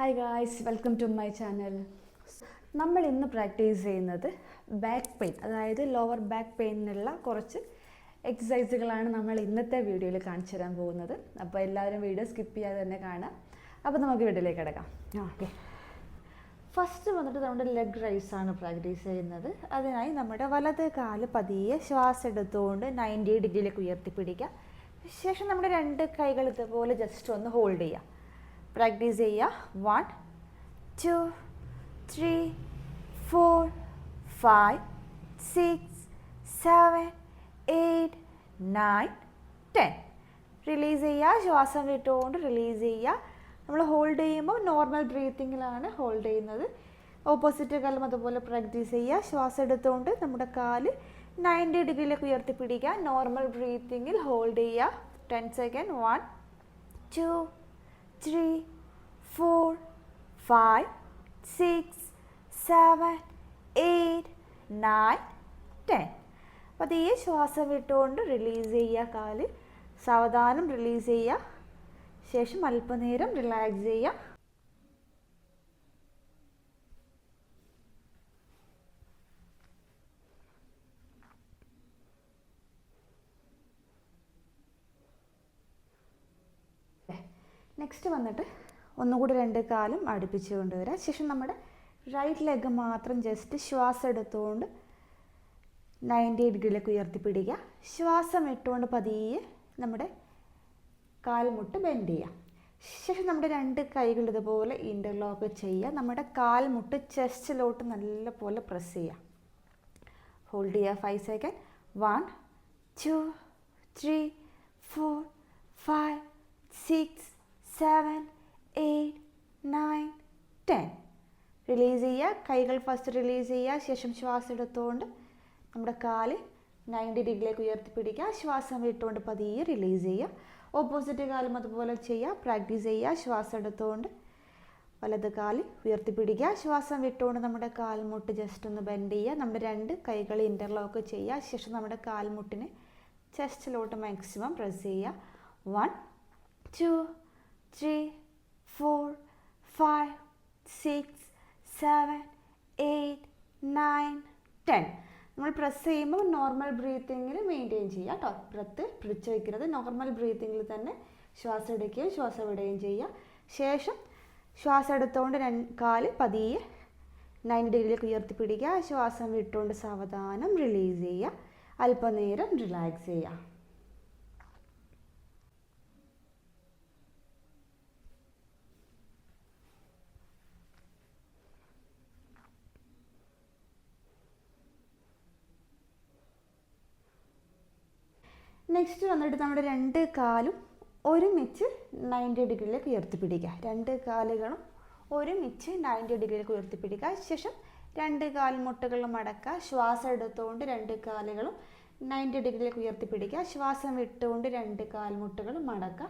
Hi guys, welcome to my channel. നമ്മൾ ഇന്ന് practice ചെയ്യുന്നത് ബാക്ക് പെയിൻ, അതായത് ലോവർ ബാക്ക് പെയിനുള്ള കുറച്ച് എക്സസൈസുകളാണ് നമ്മൾ ഇന്നത്തെ വീഡിയോയിൽ കാണിച്ചു തരാൻ പോകുന്നത്. അപ്പോൾ എല്ലാവരും വീഡിയോ സ്കിപ്പ് ചെയ്യാതെ തന്നെ കാണാം. അപ്പോൾ നമുക്ക് വീഡിയോയിലേക്ക് കിടക്കാം. ഓക്കെ, ഫസ്റ്റ് വന്നിട്ട് നമ്മുടെ ലെഗ് റൈസ് ആണ് പ്രാക്ടീസ് ചെയ്യുന്നത്. അതിനായി നമ്മുടെ വലത് കാല് പതിയെ ശ്വാസം എടുത്തുകൊണ്ട് 90 ഡിഗ്രിയിലേക്ക് ഉയർത്തിപ്പിടിക്കുക. ശേഷം നമ്മുടെ രണ്ട് കൈകൾ ഇതുപോലെ ജസ്റ്റ് ഒന്ന് ഹോൾഡ് ചെയ്യുക. പ്രാക്ടീസ് ചെയ്യുക. 1 2 3 4 5 6 7 8 9 10. റിലീസ് ചെയ്യുക. ശ്വാസം വിട്ടുകൊണ്ട് റിലീസ് ചെയ്യുക. നമ്മൾ ഹോൾഡ് ചെയ്യുമ്പോൾ നോർമൽ ബ്രീത്തിങ്ങിലാണ് ഹോൾഡ് ചെയ്യുന്നത്. ഓപ്പോസിറ്റ് കാലും അതുപോലെ പ്രാക്ടീസ് ചെയ്യുക. ശ്വാസം എടുത്തുകൊണ്ട് നമ്മുടെ കാല് 90 ഡിഗ്രിയിലേക്ക് ഉയർത്തിപ്പിടിക്കുക. നോർമൽ ബ്രീത്തിങ്ങിൽ ഹോൾഡ് ചെയ്യുക. 10 സെക്കൻഡ്. 1 2 3 4 5 6 7 8 9 10. അപ്പോൾ ഈ ശ്വാസം വിട്ടുകൊണ്ട് റിലീസ് ചെയ്യുക. കാല് സാവധാനം റിലീസ് ചെയ്യുക. ശേഷം അല്പനേരം റിലാക്സ് ചെയ്യുക. നെക്സ്റ്റ് വന്നിട്ട് ഒന്നുകൂടി രണ്ട് കാലും അടുപ്പിച്ച് കൊണ്ടുവരിക. ശേഷം നമ്മുടെ റൈറ്റ് ലെഗ് മാത്രം ജസ്റ്റ് ശ്വാസം എടുത്തുകൊണ്ട് 90 ഡിഗ്രിയിലേക്ക് ഉയർത്തിപ്പിടിക്കുക. ശ്വാസം ഇട്ടുകൊണ്ട് പതിയെ നമ്മുടെ കാൽമുട്ട് ബെൻഡ് ചെയ്യുക. ശേഷം നമ്മുടെ രണ്ട് കൈകൾ ഇതുപോലെ ഇൻ്റർലോക്ക് ചെയ്യുക. നമ്മുടെ കാൽമുട്ട് ചെസ്റ്റിലോട്ട് നല്ലപോലെ പ്രസ് ചെയ്യുക. ഹോൾഡ് ചെയ്യുക. 5 സെക്കൻഡ്. 1 2 3 4 5 6 7 8 9 10. റിലീസ് ചെയ്യുക. കൈകൾ ഫസ്റ്റ് റിലീസ് ചെയ്യുക. ശേഷം ശ്വാസം എടുത്തുകൊണ്ട് നമ്മുടെ കാല് 90 ഡിഗ്രിയിലേക്ക് ഉയർത്തിപ്പിടിക്കുക. ശ്വാസം വിട്ടുകൊണ്ട് പതിയെ റിലീസ് ചെയ്യുക. ഓപ്പോസിറ്റ് കാലും അതുപോലെ ചെയ്യുക. പ്രാക്ടീസ് ചെയ്യുക. ശ്വാസം എടുത്തുകൊണ്ട് വലത് കാല് ഉയർത്തിപ്പിടിക്കുക. ശ്വാസം വിട്ടുകൊണ്ട് നമ്മുടെ കാൽമുട്ട് ജസ്റ്റ് ഒന്ന് ബെൻഡ് ചെയ്യുക. നമ്മുടെ രണ്ട് കൈകൾ ഇൻ്റർലോക്ക് ചെയ്യുക. ശേഷം നമ്മുടെ കാൽമുട്ടിനെ ചെസ്റ്റിലോട്ട് മാക്സിമം പ്രസ് ചെയ്യുക. 1 2 3 4 5 6 7 8 9 10. നമ്മൾ പ്രസ് ചെയ്യുമ്പോൾ നോർമൽ ബ്രീത്തിങ്ങിൽ മെയിൻറ്റെയിൻ ചെയ്യുക കേട്ടോ. ബ്രത്ത് പിടിച്ച് വയ്ക്കരുത്. നോർമൽ ബ്രീത്തിങ്ങിൽ തന്നെ ശ്വാസം എടുക്കുകയും ശ്വാസം വിടുകയും ചെയ്യുക. ശേഷം ശ്വാസം എടുത്തുകൊണ്ട് കാല് പതിയെ 90 ഡിഗ്രിയിലേക്ക് ഉയർത്തിപ്പിടിക്കുക. ശ്വാസം വിട്ടുകൊണ്ട് സാവധാനം റിലീസ് ചെയ്യുക. അല്പനേരം റിലാക്സ് ചെയ്യുക. നെക്സ്റ്റ് വന്നിട്ട് നമ്മുടെ രണ്ട് കാലും ഒരുമിച്ച് 90 ഡിഗ്രിയിലേക്ക് ഉയർത്തിപ്പിടിക്കുക. രണ്ട് കാലുകളും ഒരുമിച്ച് 90 ഡിഗ്രിയിലേക്ക് ഉയർത്തിപ്പിടിക്കുക. ശേഷം രണ്ട് കാൽമുട്ടുകളും മടക്കുക. ശ്വാസം എടുത്തുകൊണ്ട് രണ്ട് കാലുകളും 90 ഡിഗ്രിയിലേക്ക് ഉയർത്തിപ്പിടിക്കുക. ശ്വാസം വിട്ടുകൊണ്ട് രണ്ട് കാൽമുട്ടുകളും മടക്കുക.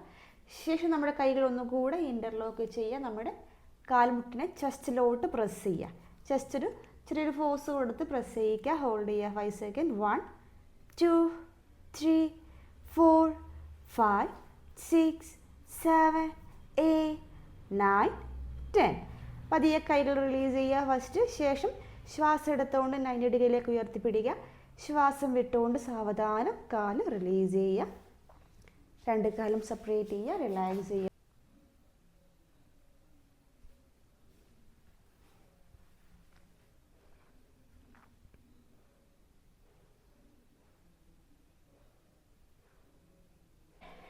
ശേഷം നമ്മുടെ കൈകൾ ഒന്നുകൂടെ ഇൻ്റർലോക്ക് ചെയ്യുക. നമ്മുടെ കാൽമുട്ടിനെ ചെസ്റ്റിലോട്ട് പ്രസ് ചെയ്യുക. ചെസ്റ്റ് ഒരു ചെറിയൊരു ഫോഴ്സ് കൊടുത്ത് പ്രസ് ചെയ്യിക്കുക. ഹോൾഡ് ചെയ്യുക. 5 സെക്കൻഡ്. 1 2 3 4 5 6 7 8 9 10. പതിയെ കൈകൾ റിലീസ് ചെയ്യുക ഫസ്റ്റ്. ശേഷം ശ്വാസം എടുത്തുകൊണ്ട് 90 ഡിഗ്രിയിലേക്ക് ഉയർത്തിപ്പിടിക്കുക. ശ്വാസം വിട്ടുകൊണ്ട് സാവധാനം കാല് റിലീസ് ചെയ്യുക. രണ്ട് കാലും സെപ്പറേറ്റ് ചെയ്യുക. റിലാക്സ് ചെയ്യുക.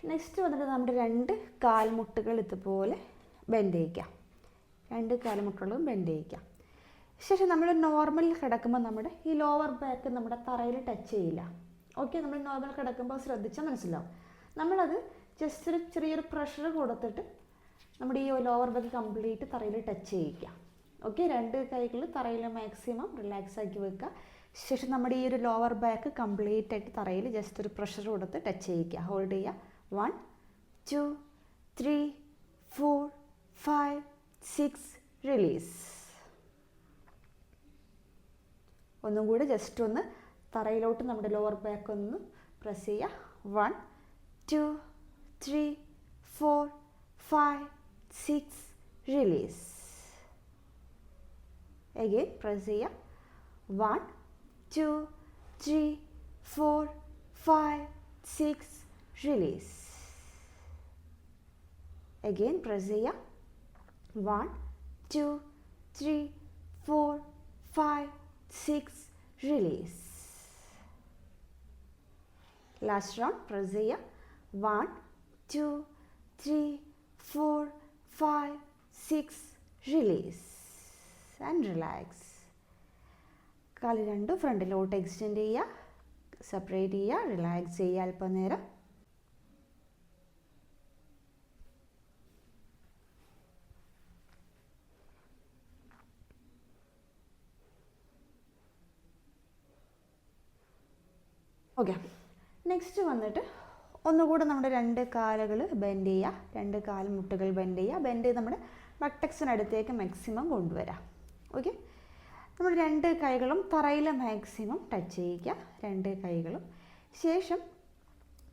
നെക്സ്റ്റ് വന്നിട്ട് നമ്മുടെ രണ്ട് കാൽമുട്ടുകൾ ഇതുപോലെ ബെൻഡ് ചെയ്യിക്കുക. രണ്ട് കാൽമുട്ടുകളും ബെൻഡ് ചെയ്യിക്കുക. ശേഷം നമ്മൾ നോർമൽ കിടക്കുമ്പോൾ നമ്മുടെ ഈ ലോവർ ബാക്ക് നമ്മുടെ തറയിൽ ടച്ച് ചെയ്യില്ല. ഓക്കെ, നമ്മൾ നോർമൽ കിടക്കുമ്പോൾ ശ്രദ്ധിച്ചാൽ മനസ്സിലാവും. നമ്മളത് ജസ്റ്റ് ഒരു ചെറിയൊരു പ്രഷർ കൊടുത്തിട്ട് നമ്മുടെ ഈ ലോവർ ബാക്ക് കംപ്ലീറ്റ് തറയിൽ ടച്ച് ചെയ്യിക്കുക. ഓക്കെ, രണ്ട് കൈകൾ തറയിൽ മാക്സിമം റിലാക്സ് ആക്കി വെക്കുക. ശേഷം നമ്മുടെ ഈ ഒരു ലോവർ ബാക്ക് കംപ്ലീറ്റ് ആയിട്ട് തറയിൽ ജസ്റ്റ് ഒരു പ്രഷർ കൊടുത്ത് ടച്ച് ചെയ്യിക്കുക. ഹോൾഡ് ചെയ്യുക. 1 2 3 4 5 6. റിലീസ്. ഒന്നും കൂടി ജസ്റ്റ് ഒന്ന് തറയിലോട്ട് നമ്മുടെ ലോവർ ബാക്ക് ഒന്ന് പ്രസ് ചെയ്യുക. 1 2 3 4 5 6. റിലീസ്. Again press ചെയ്യുക. 1 2 3 4 5 6 release. Again press ചെയ്യുക. 1 2 3 4 5 6 release. Last round press ചെയ്യുക. 1 2 3 4 5 6 release and relax. കാല് രണ്ടും ഫ്രണ്ടിലോട്ട് എക്സ്റ്റെൻഡ് ചെയ്യുക, സെപ്പറേറ്റ് ചെയ്യുക, റിലാക്സ് ചെയ്യുക അല്പനേരം. ഓക്കെ, നെക്സ്റ്റ് വന്നിട്ട് ഒന്നുകൂടെ നമ്മുടെ രണ്ട് കാലുകൾ ബെൻഡ് ചെയ്യുക, രണ്ട് കാൽമുട്ടുകൾ ബെൻഡ് ചെയ്യുക. ബെൻഡ് ചെയ്ത് നമ്മുടെ ബട്ടക്സിനടുത്തേക്ക് മാക്സിമം കൊണ്ടുവരാം. ഓക്കെ, നമ്മൾ രണ്ട് കൈകളും തറയിൽ മാക്സിമം ടച്ച് ചെയ്യിക്കുക, രണ്ട് കൈകളും. ശേഷം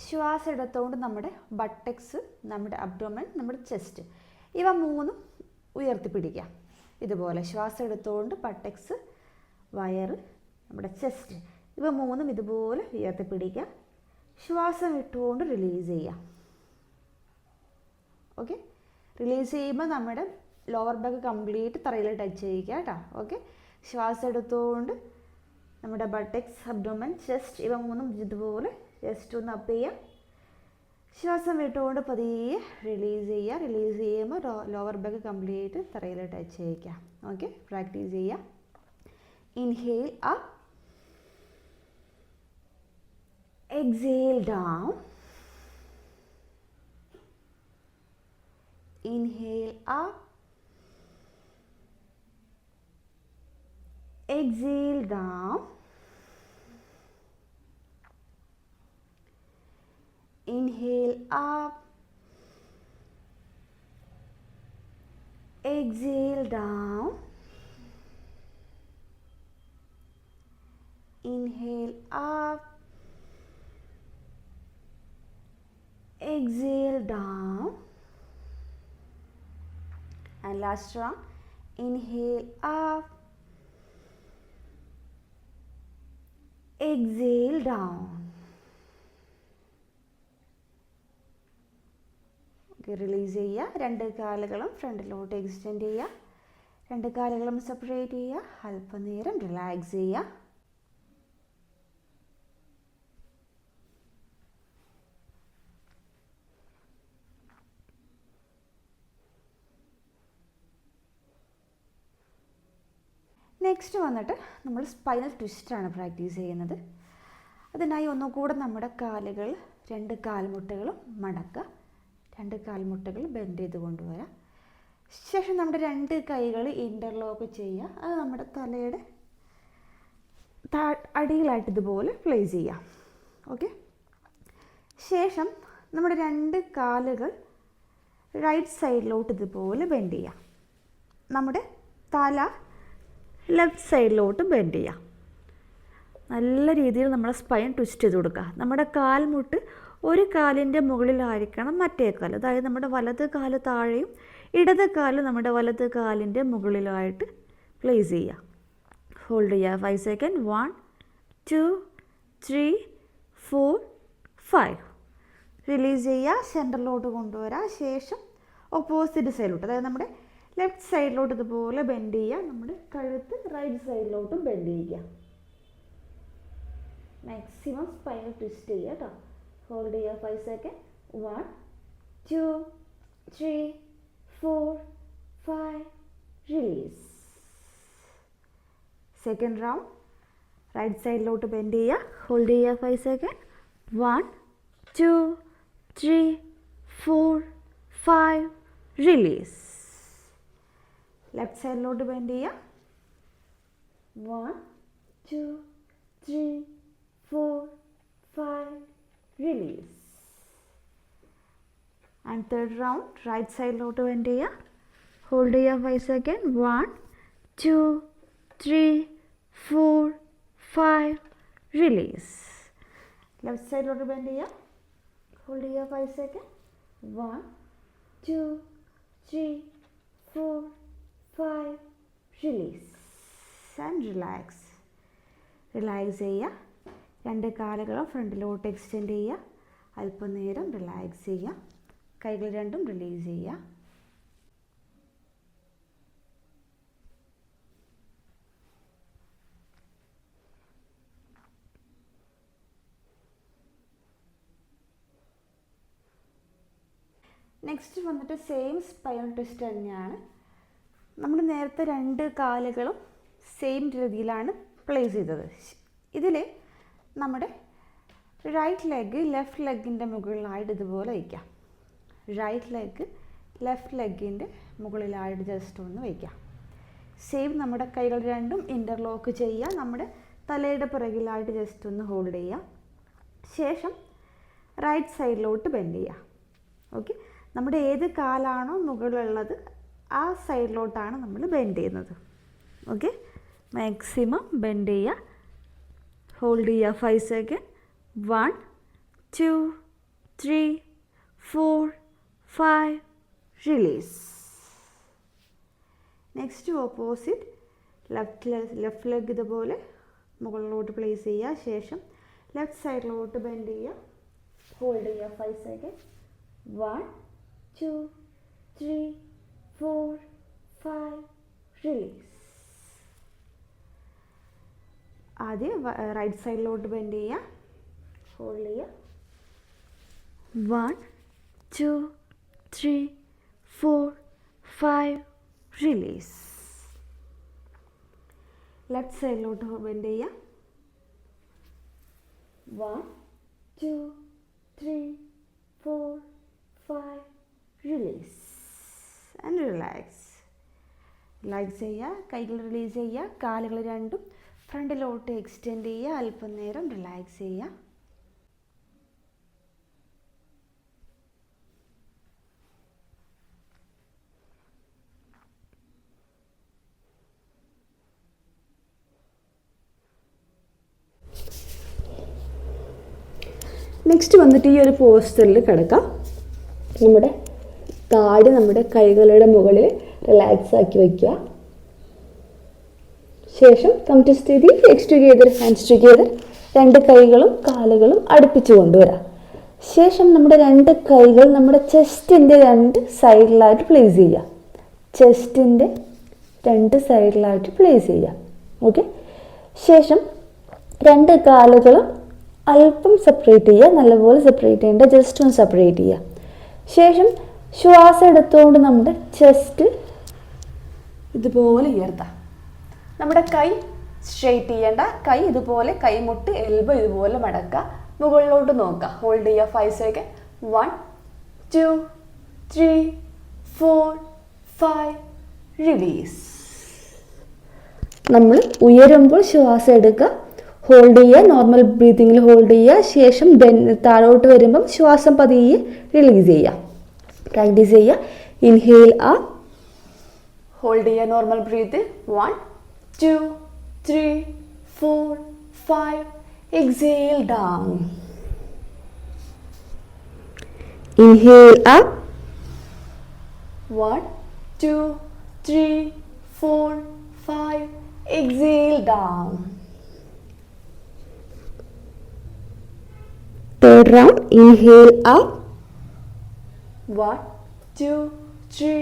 ശ്വാസം എടുത്തുകൊണ്ട് നമ്മുടെ ബട്ടക്സ്, നമ്മുടെ അബ്ഡോമൻ, നമ്മുടെ ചെസ്റ്റ് ഇവ മൂന്നും ഉയർത്തിപ്പിടിക്കുക. ഇതുപോലെ ശ്വാസം എടുത്തുകൊണ്ട് ബട്ടക്സ്, വയറ്, നമ്മുടെ ചെസ്റ്റ് ഇവ മൂന്നും ഇതുപോലെ ഉയർത്തിപ്പിടിക്കുക. ശ്വാസം വിട്ടുകൊണ്ട് റിലീസ് ചെയ്യുക. ഓക്കെ, റിലീസ് ചെയ്യുമ്പോൾ നമ്മുടെ ലോവർ ബാക്ക് കംപ്ലീറ്റ് തറയിൽ ടച്ച് ചെയ്യിക്കുക കേട്ടോ. ഓക്കെ, ശ്വാസം എടുത്തുകൊണ്ട് നമ്മുടെ ബട്ടക്സ്, അബ്ഡോമൻ, ചെസ്റ്റ് ഇവ മൂന്നും ഇതുപോലെ ജസ്റ്റ് ഒന്ന് അപ്പ് ചെയ്യുക. ശ്വാസം വിട്ടുകൊണ്ട് പതിയെ റിലീസ് ചെയ്യുക. റിലീസ് ചെയ്യുമ്പോൾ ലോവർ ബാക്ക് കംപ്ലീറ്റ് തറയിൽ ടച്ച് ചെയ്യിക്കുക. ഓക്കെ, പ്രാക്ടീസ് ചെയ്യുക. Inhale up, exhale down, inhale up, exhale down, inhale up, exhale down, inhale up, exhale down, and last round. Inhale up, exhale down. Okay, release ചെയ്യുക. രണ്ട് കാലുകളും ഫ്രണ്ടിലോട്ട് extend ചെയ്യുക, രണ്ട് കാലുകളും സെപ്പറേറ്റ് ചെയ്യുക, അല്പനേരം റിലാക്സ് ചെയ്യുക. നെക്സ്റ്റ് വന്നിട്ട് നമ്മൾ സ്പൈനൽ ട്വിസ്റ്റാണ് പ്രാക്ടീസ് ചെയ്യുന്നത്. അതിനായി ഒന്നുകൂടെ നമ്മുടെ കാലുകൾ, രണ്ട് കാൽമുട്ടുകളും മടക്കുക, രണ്ട് കാൽമുട്ടുകൾ ബെൻഡ് ചെയ്ത് കൊണ്ടുവരാം. ശേഷം നമ്മുടെ രണ്ട് കൈകൾ ഇൻ്റർലോക്ക് ചെയ്യുക. അത് നമ്മുടെ തലയുടെ അടിയിലായിട്ട് ഇതുപോലെ പ്ലേസ് ചെയ്യാം. ഓക്കെ, ശേഷം നമ്മുടെ രണ്ട് കാലുകൾ റൈറ്റ് സൈഡിലോട്ട് ഇതുപോലെ ബെൻഡ് ചെയ്യാം. നമ്മുടെ തല ലെഫ്റ്റ് സൈഡിലോട്ട് ബെൻഡ് ചെയ്യാം. നല്ല രീതിയിൽ നമ്മൾ സ്പൈൻ ട്വിസ്റ്റ് ചെയ്ത് കൊടുക്കുക. നമ്മുടെ കാൽമുട്ട് ഒരു കാലിൻ്റെ മുകളിലായിരിക്കണം മറ്റേ കാല്, അതായത് നമ്മുടെ വലത് കാല് താഴെയും ഇടത് കാല് നമ്മുടെ വലത് കാലിൻ്റെ മുകളിലായിട്ട് പ്ലേസ് ചെയ്യുക. ഹോൾഡ് ചെയ്യുക 5 സെക്കൻഡ്. 1 2 3 4 5. റിലീസ് ചെയ്യുക, സെൻറ്ററിലോട്ട് കൊണ്ടുവരിക. ശേഷം ഓപ്പോസിറ്റ് സൈഡിലോട്ട്, അതായത് നമ്മുടെ ലെഫ്റ്റ് സൈഡിലോട്ട് ഇതുപോലെ ബെൻഡ് ചെയ്യുക. നമ്മുടെ കഴുത്ത് റൈറ്റ് സൈഡിലോട്ടും ബെൻഡ് ചെയ്യുക. മാക്സിമം സ്പൈനൽ ട്വിസ്റ്റ് ചെയ്യുക കേട്ടോ. ഹോൾഡ് ചെയ്യുക 5 second. 1 2 3 4 5. Release. Second round right സൈഡിലോട്ട് ബെൻഡ് ചെയ്യുക. ഹോൾഡ് ചെയ്യുക 5 സെക്കൻഡ്. 1 2 3 4 5. റിലീസ്. ലെഫ്റ്റ് സൈഡിലോട്ട് ബെൻഡ് ചെയ്യുക. 1 2 3 4 5. Release. And third round right സൈഡിലോട്ട് ബെൻഡ് ചെയ്യുക. ഹോൾഡ് ചെയ്യുക 5 സെക്കൻഡ്. 1 2 3 4 5. റിലീസ്. ലെഫ്റ്റ് സൈഡിലോട്ട് ബെൻഡ് ചെയ്യുക. ഹോൾഡ് ചെയ്യുക 5 second. 1 2 3 4 5. Release. And relax. Relax ചെയ്യുക. രണ്ട് കാലുകളും ഫ്രണ്ടിലോട്ട് എക്സ്റ്റെൻഡ് ചെയ്യുക. അല്പനേരം റിലാക്സ് ചെയ്യുക. കൈകൾ രണ്ടും റിലീസ് ചെയ്യുക. നെക്സ്റ്റ് വന്നിട്ട് സെയിം സ്പൈൻ ട്വിസ്റ്റ് തന്നെയാണ്. നമ്മൾ നേരത്തെ രണ്ട് കാലുകളും സെയിം രീതിയിലാണ് പ്ലേസ് ചെയ്തത്. ഇതിൽ നമ്മുടെ റൈറ്റ് ലെഗ് ലെഫ്റ്റ് ലെഗിൻ്റെ മുകളിലായിട്ട് ഇതുപോലെ വയ്ക്കാം. റൈറ്റ് ലെഗ് ലെഫ്റ്റ് ലെഗിൻ്റെ മുകളിലായിട്ട് ജസ്റ്റ് ഒന്ന് വയ്ക്കാം. സെയിം നമ്മുടെ കൈകൾ രണ്ടും ഇൻ്റർലോക്ക് ചെയ്യുക. നമ്മുടെ തലയുടെ പിറകിലായിട്ട് ജസ്റ്റ് ഒന്ന് ഹോൾഡ് ചെയ്യുക. ശേഷം റൈറ്റ് സൈഡിലോട്ട് ബെൻഡ് ചെയ്യുക. ഓക്കെ, നമ്മുടെ ഏത് കാലാണോ മുകളിലുള്ളത് ആ സൈഡിലോട്ടാണ് നമ്മൾ ബെൻഡ് ചെയ്യുന്നത്. ഓക്കെ, മാക്സിമം ബെൻഡ് ചെയ്യുക. ഹോൾഡ് ചെയ്യുക 5 second. 1 2 3 4 5 release. Next opposite left leg ഇതുപോലെ മുകളിലോട്ട് പ്ലേസ് ചെയ്യുക. ശേഷം ലെഫ്റ്റ് സൈഡിലോട്ട് ബെൻഡ് ചെയ്യുക. ഹോൾഡ് ചെയ്യുക 5 സെക്കൻഡ്. 1 2 3 4 5 റിലീസ്. ആദ്യം റൈറ്റ് സൈഡിലോട്ട് ബെൻഡ് ചെയ്യുക. ഹോൾഡ് ചെയ്യുക. 1 2 3 4 5 റിലീസ്. ലെഫ്റ്റ് സൈഡിലോട്ട് ബെൻഡ് ചെയ്യുക. 1 2 3 4 5 റിലീസ് ആൻഡ് റിലാക്സ്. റിലാക്സ് ചെയ്യുക. കൈകൾ റിലീസ് ചെയ്യുക. കാലുകൾ രണ്ടും ഫ്രണ്ടിലോട്ട് എക്സ്റ്റെൻഡ് ചെയ്യുക. അല്പം നേരം റിലാക്സ് ചെയ്യുക. നെക്സ്റ്റ് വന്നിട്ട് ഈ ഒരു പോസ്റ്ററിൽ കിടക്കാം. നമ്മുടെ താടി നമ്മുടെ കൈകളുടെ മുകളിൽ റിലാക്സ് ആക്കി വയ്ക്കുക. ശേഷം കം ടു സ്ഥിതി. Legs together, hands together. രണ്ട് കൈകളും കാലുകളും അടുപ്പിച്ച് കൊണ്ടുവരാം. ശേഷം നമ്മുടെ രണ്ട് കൈകൾ നമ്മുടെ ചെസ്റ്റിൻ്റെ രണ്ട് സൈഡിലായിട്ട് പ്ലേസ് ചെയ്യുക. ചെസ്റ്റിൻ്റെ രണ്ട് സൈഡിലായിട്ട് പ്ലേസ് ചെയ്യുക. ഓക്കെ, ശേഷം രണ്ട് കാലുകളും അല്പം സെപ്പറേറ്റ് ചെയ്യുക. നല്ലപോലെ സെപ്പറേറ്റ് ചെയ്യേണ്ട, ജസ്റ്റ് ഒന്ന് സെപ്പറേറ്റ് ചെയ്യുക. ശേഷം ശ്വാസം എടുത്തുകൊണ്ട് നമ്മുടെ ചെസ്റ്റ് ഇതുപോലെ ഉയർത്താം. നമ്മുടെ കൈ സ്ട്രെയിറ്റ് ചെയ്യേണ്ട. കൈ ഇതുപോലെ കൈമുട്ട് എൽബോ ഇതുപോലെ മടക്കുക. മുകളിലോട്ട് നോക്കുക. ഹോൾഡ് ചെയ്യുക 5 സെക്കൻഡ്. 1 2 3 4 5 റിലീസ്. നമ്മൾ ഉയരുമ്പോൾ ശ്വാസം എടുക്കുക. ഹോൾഡ് ചെയ്യുക. നോർമൽ ബ്രീത്തിങ്ങിൽ ഹോൾഡ് ചെയ്യുക. ശേഷം താഴോട്ട് വരുമ്പം ശ്വാസം പതിയെ റിലീസ് ചെയ്യുക. പ്രാക്ടീസ് ചെയ്യുക. Inhale up. ഹോൾഡ് ചെയ്യുക. Normal breath. 1 2 3 4 5. Exhale down. Inhale up. 1 2 3 4 5. Exhale down. Third round. Inhale up. 1 2 3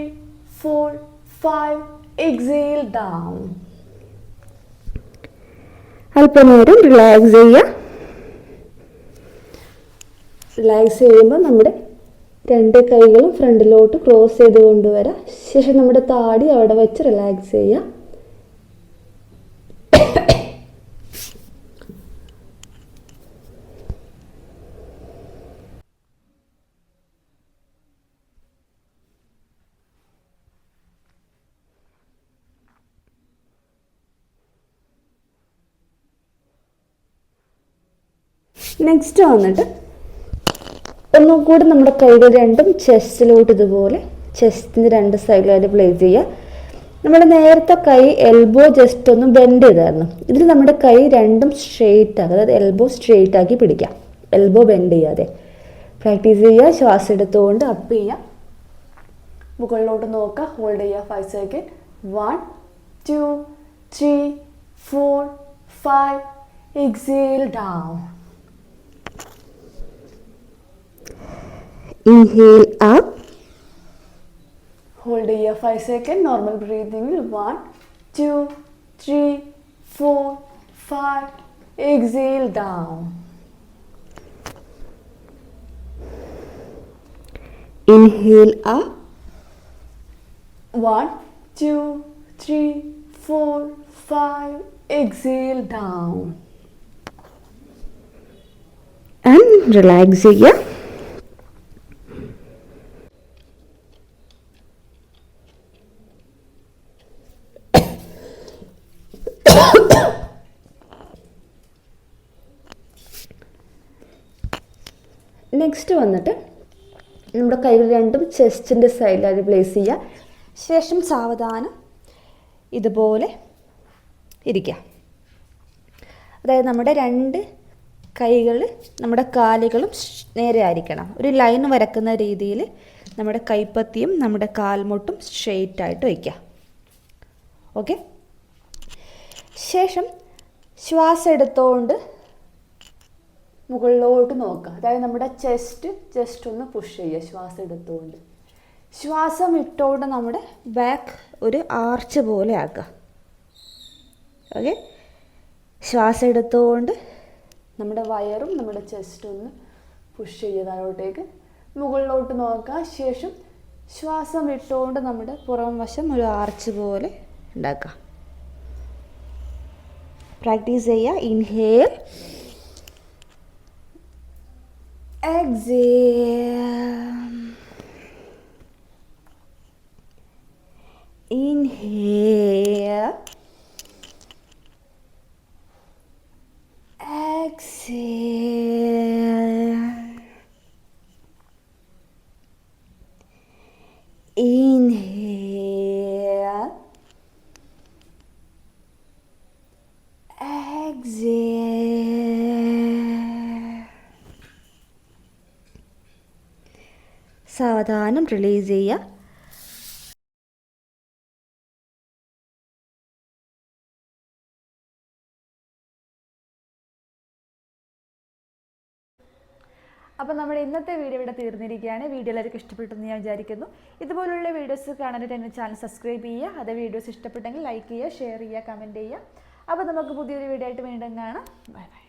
4 5. Exhale down. അല്പനേരം റിലാക്സ് ചെയ്യുക. റിലാക്സ് ചെയ്യുമ്പോൾ നമ്മുടെ രണ്ട് കൈകളും ഫ്രണ്ടിലോട്ട് ക്രോസ് ചെയ്ത് കൊണ്ടുവരാം. ശേഷം നമ്മുടെ താടി അവിടെ വെച്ച് റിലാക്സ് ചെയ്യുക. നെക്സ്റ്റ് വന്നിട്ട് ഒന്നും കൂടി നമ്മുടെ കൈകൾ രണ്ടും ചെസ്റ്റിലോട്ട് ഇതുപോലെ ചെസ്റ്റിൻ്റെ രണ്ട് സൈഡിലായിട്ട് പ്ലേസ് ചെയ്യുക. നമ്മുടെ നേരത്തെ കൈ എൽബോ ജസ്റ്റ് ഒന്ന് ബെൻഡ് ചെയ്തായിരുന്നു. ഇതിൽ നമ്മുടെ കൈ രണ്ടും സ്ട്രെയിറ്റ് ആക്കുക. അതായത് എൽബോ സ്ട്രെയിറ്റ് ആക്കി പിടിക്കാം. എൽബോ ബെൻഡ് ചെയ്യാതെ പ്രാക്ടീസ് ചെയ്യുക. ശ്വാസം എടുത്തുകൊണ്ട് അപ്പ് ചെയ്യുക. മുകളിലോട്ട് നോക്കുക. ഹോൾഡ് ചെയ്യുക 5 second. 1 2 3 4, 5. Exhale down. Inhale up. Hold here 5 seconds. Normal breathing. 1, 2, 3, 4, 5. Exhale down. Inhale up. 1, 2, 3, 4, 5. Exhale down. And relax ചെയ്യുക. നെക്സ്റ്റ് വന്നിട്ട് നമ്മുടെ കൈകൾ രണ്ടും ചെസ്റ്റിൻ്റെ സൈഡിലായി പ്ലേസ് ചെയ്യുക. ശേഷം സാവധാനം ഇതുപോലെ ഇരിക്കുക. അതായത് നമ്മുടെ രണ്ട് കൈകൾ നമ്മുടെ കാലുകളും നേരെ ആയിരിക്കണം. ഒരു ലൈൻ വരക്കുന്ന രീതിയിൽ നമ്മുടെ കൈപ്പത്തിയും നമ്മുടെ കാൽമുട്ടും സ്ട്രെയിറ്റ് ആയിട്ട് വയ്ക്കുക. ഓക്കെ. ശേഷം ശ്വാസം എടുത്തുകൊണ്ട് മുകളിലോട്ട് നോക്കുക. അതായത് നമ്മുടെ ചെസ്റ്റ് ജസ്റ്റ് ഒന്ന് പുഷ് ചെയ്യുക ശ്വാസം എടുത്തുകൊണ്ട്. ശ്വാസം ഇട്ടുകൊണ്ട് നമ്മുടെ ബാക്ക് ഒരു ആർച്ച് പോലെ ആക്കുക. ഓക്കെ. ശ്വാസം എടുത്തുകൊണ്ട് നമ്മുടെ വയറും നമ്മുടെ ചെസ്റ്റും ഒന്ന് പുഷ് ചെയ്യുക താഴോട്ടേക്ക്, മുകളിലോട്ട് നോക്കുക. ശേഷം ശ്വാസം വിട്ടുകൊണ്ട് നമ്മുടെ പുറം വശം ഒരു ആർച്ച് പോലെ ഉണ്ടാക്കുക. പ്രാക്ടീസ് ചെയ്യുക. Inhale, exhale, inhale, exhale, inhale, exhale. സാവധാനം റിലീസ് ചെയ്യുക. അപ്പോൾ നമ്മുടെ ഇന്നത്തെ വീഡിയോ ഇവിടെ തീർന്നിരിക്കുകയാണ്. വീഡിയോ എല്ലാവർക്കും ഇഷ്ടപ്പെട്ടെന്ന് ഞാൻ വിചാരിക്കുന്നു. ഇതുപോലുള്ള വീഡിയോസ് കാണാനായിട്ട് എൻ്റെ ചാനൽ സബ്സ്ക്രൈബ് ചെയ്യുക. അതേ വീഡിയോസ് ഇഷ്ടപ്പെട്ടെങ്കിൽ ലൈക്ക് ചെയ്യുക, ഷെയർ ചെയ്യുക, കമൻറ്റ് ചെയ്യുക. അപ്പോൾ നമുക്ക് പുതിയൊരു വീഡിയോ ആയിട്ട് വീണ്ടും കാണാം. Bye bye.